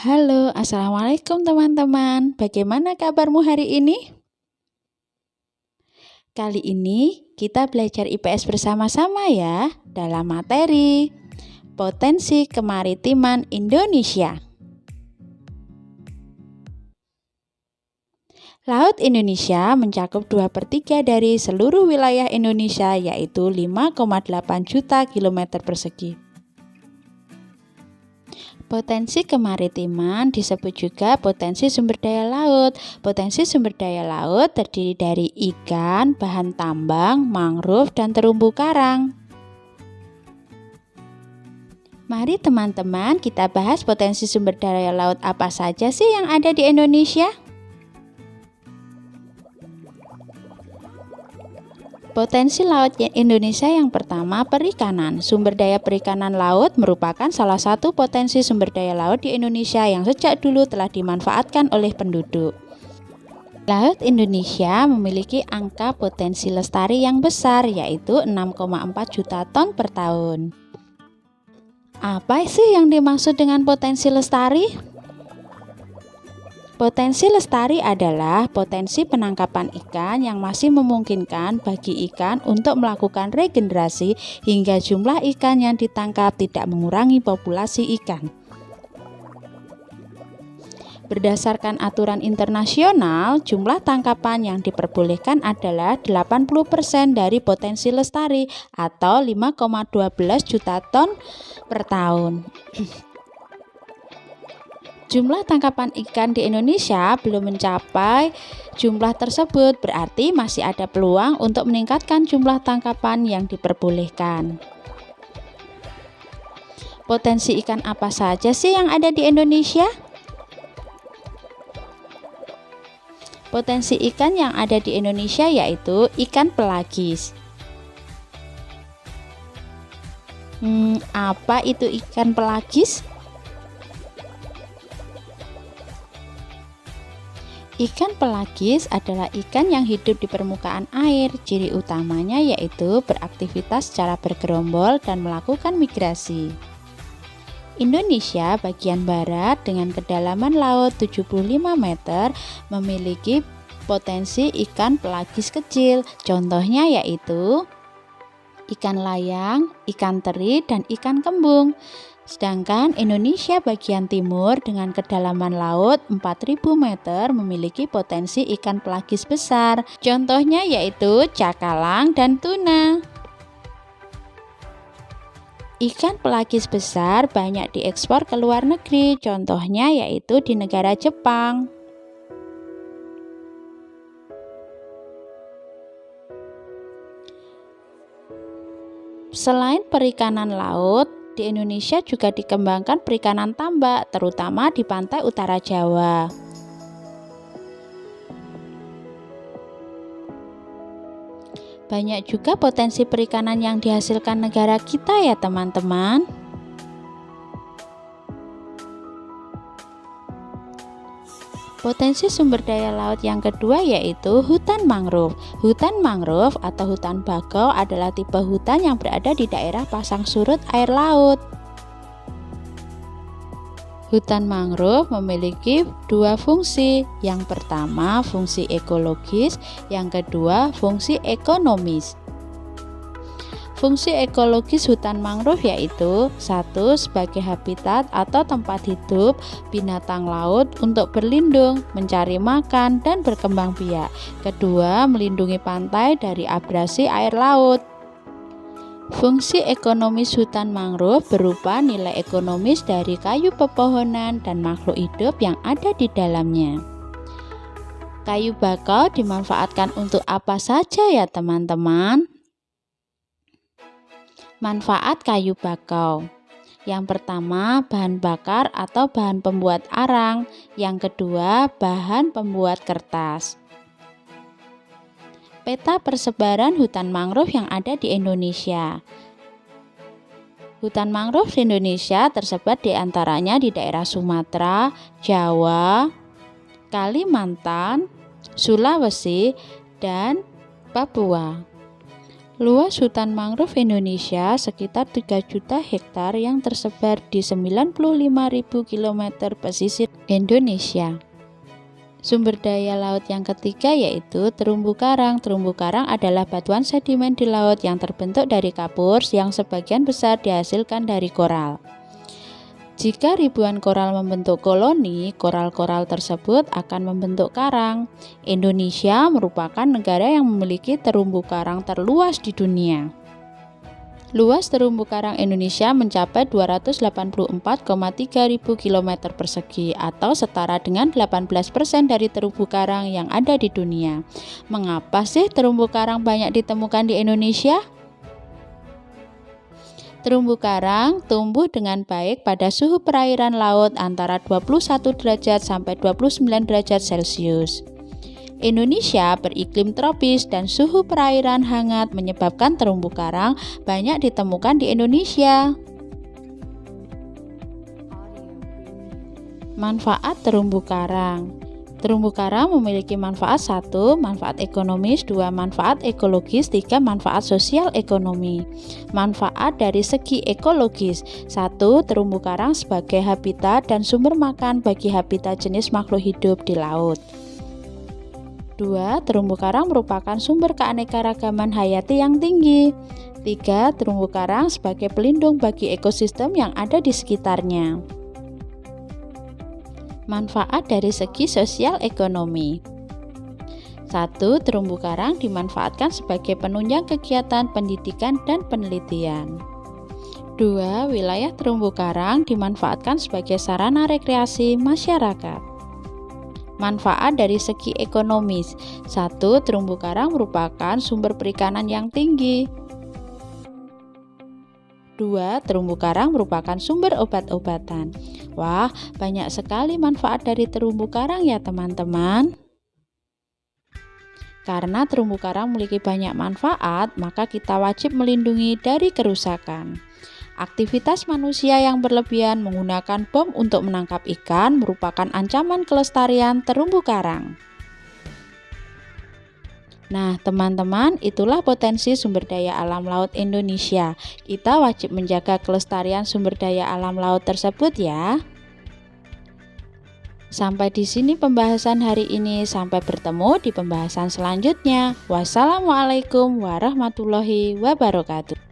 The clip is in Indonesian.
Halo, assalamualaikum teman-teman. Bagaimana kabarmu hari ini? Kali ini kita belajar IPS bersama-sama ya dalam materi Potensi Kemaritiman Indonesia. Laut Indonesia mencakup 2/3 dari seluruh wilayah Indonesia, yaitu 5,8 juta kilometer persegi. Potensi kemaritiman disebut juga potensi sumber daya laut. Potensi sumber daya laut terdiri dari ikan, bahan tambang, mangrove, dan terumbu karang. Mari teman-teman kita bahas potensi sumber daya laut apa saja sih yang ada di Indonesia? Potensi laut Indonesia yang pertama, perikanan. Sumber daya perikanan laut merupakan salah satu potensi sumber daya laut di Indonesia yang sejak dulu telah dimanfaatkan oleh penduduk. Laut Indonesia memiliki angka potensi lestari yang besar, yaitu 6,4 juta ton per tahun. Apa sih yang dimaksud dengan potensi lestari? Potensi lestari adalah potensi penangkapan ikan yang masih memungkinkan bagi ikan untuk melakukan regenerasi hingga jumlah ikan yang ditangkap tidak mengurangi populasi ikan. Berdasarkan aturan internasional, jumlah tangkapan yang diperbolehkan adalah 80% dari potensi lestari atau 5,12 juta ton per tahun. Jumlah tangkapan ikan di Indonesia belum mencapai jumlah tersebut, berarti masih ada peluang untuk meningkatkan jumlah tangkapan yang diperbolehkan. Potensi ikan apa saja sih yang ada di Indonesia? Potensi ikan yang ada di Indonesia yaitu ikan pelagis. Apa itu ikan pelagis? Ikan pelagis adalah ikan yang hidup di permukaan air. Ciri utamanya yaitu beraktivitas secara bergerombol dan melakukan migrasi. Indonesia bagian barat dengan kedalaman laut 75 meter memiliki potensi ikan pelagis kecil. Contohnya yaitu ikan layang, ikan teri, dan ikan kembung. Sedangkan Indonesia bagian timur dengan kedalaman laut 4000 meter memiliki potensi ikan pelagis besar. Contohnya yaitu cakalang dan tuna. Ikan pelagis besar banyak diekspor ke luar negeri. Contohnya yaitu di negara Jepang. Selain perikanan laut, di Indonesia juga dikembangkan perikanan tambak, terutama di pantai utara Jawa. Banyak juga potensi perikanan yang dihasilkan negara kita ya teman-teman. Potensi sumber daya laut yang kedua yaitu hutan mangrove. Hutan mangrove atau hutan bakau adalah tipe hutan yang berada di daerah pasang surut air laut. Hutan mangrove memiliki dua fungsi. Yang pertama, fungsi ekologis, yang kedua, fungsi ekonomis. Fungsi ekologis hutan mangrove yaitu 1. Sebagai habitat atau tempat hidup binatang laut untuk berlindung, mencari makan, dan berkembang biak. Kedua, melindungi pantai dari abrasi air laut. Fungsi ekonomis hutan mangrove berupa nilai ekonomis dari kayu pepohonan dan makhluk hidup yang ada di dalamnya. Kayu bakau dimanfaatkan untuk apa saja ya teman-teman? Manfaat kayu bakau. Yang pertama, bahan bakar atau bahan pembuat arang. Yang kedua, bahan pembuat kertas. Peta persebaran hutan mangrove yang ada di Indonesia. Hutan mangrove di Indonesia tersebar di antaranya di daerah Sumatera, Jawa, Kalimantan, Sulawesi, dan Papua. Luas hutan mangrove Indonesia sekitar 3 juta hektar yang tersebar di 95.000 km pesisir Indonesia. Sumber daya laut yang ketiga yaitu terumbu karang. Terumbu karang adalah batuan sedimen di laut yang terbentuk dari kapur yang sebagian besar dihasilkan dari koral. Jika ribuan koral membentuk koloni, koral-koral tersebut akan membentuk karang. Indonesia merupakan negara yang memiliki terumbu karang terluas di dunia. Luas terumbu karang Indonesia mencapai 284,3 ribu km persegi atau setara dengan 18% dari terumbu karang yang ada di dunia. Mengapa sih terumbu karang banyak ditemukan di Indonesia? Terumbu karang tumbuh dengan baik pada suhu perairan laut antara 21 derajat sampai 29 derajat Celcius. Indonesia beriklim tropis dan suhu perairan hangat menyebabkan terumbu karang banyak ditemukan di Indonesia. Manfaat terumbu karang. Terumbu karang memiliki manfaat 1. Manfaat ekonomis, 2. Manfaat ekologis, 3. Manfaat sosial ekonomi. Manfaat dari segi ekologis. 1. Terumbu karang sebagai habitat dan sumber makan bagi habitat jenis makhluk hidup di laut. 2. Terumbu karang merupakan sumber keanekaragaman hayati yang tinggi. 3. Terumbu karang sebagai pelindung bagi ekosistem yang ada di sekitarnya. Manfaat dari segi sosial ekonomi. 1. Terumbu karang dimanfaatkan sebagai penunjang kegiatan pendidikan dan penelitian. 2. Wilayah terumbu karang dimanfaatkan sebagai sarana rekreasi masyarakat. Manfaat dari segi ekonomis. 1. Terumbu karang merupakan sumber perikanan yang tinggi. 2. Terumbu karang merupakan sumber obat-obatan. Wah, banyak sekali manfaat dari terumbu karang ya teman-teman. Karena terumbu karang memiliki banyak manfaat, maka kita wajib melindungi dari kerusakan. Aktivitas manusia yang berlebihan menggunakan bom untuk menangkap ikan merupakan ancaman kelestarian terumbu karang. Nah, teman-teman, itulah potensi sumber daya alam laut Indonesia. Kita wajib menjaga kelestarian sumber daya alam laut tersebut ya. Sampai di sini pembahasan hari ini. Sampai bertemu di pembahasan selanjutnya. Wassalamualaikum warahmatullahi wabarakatuh.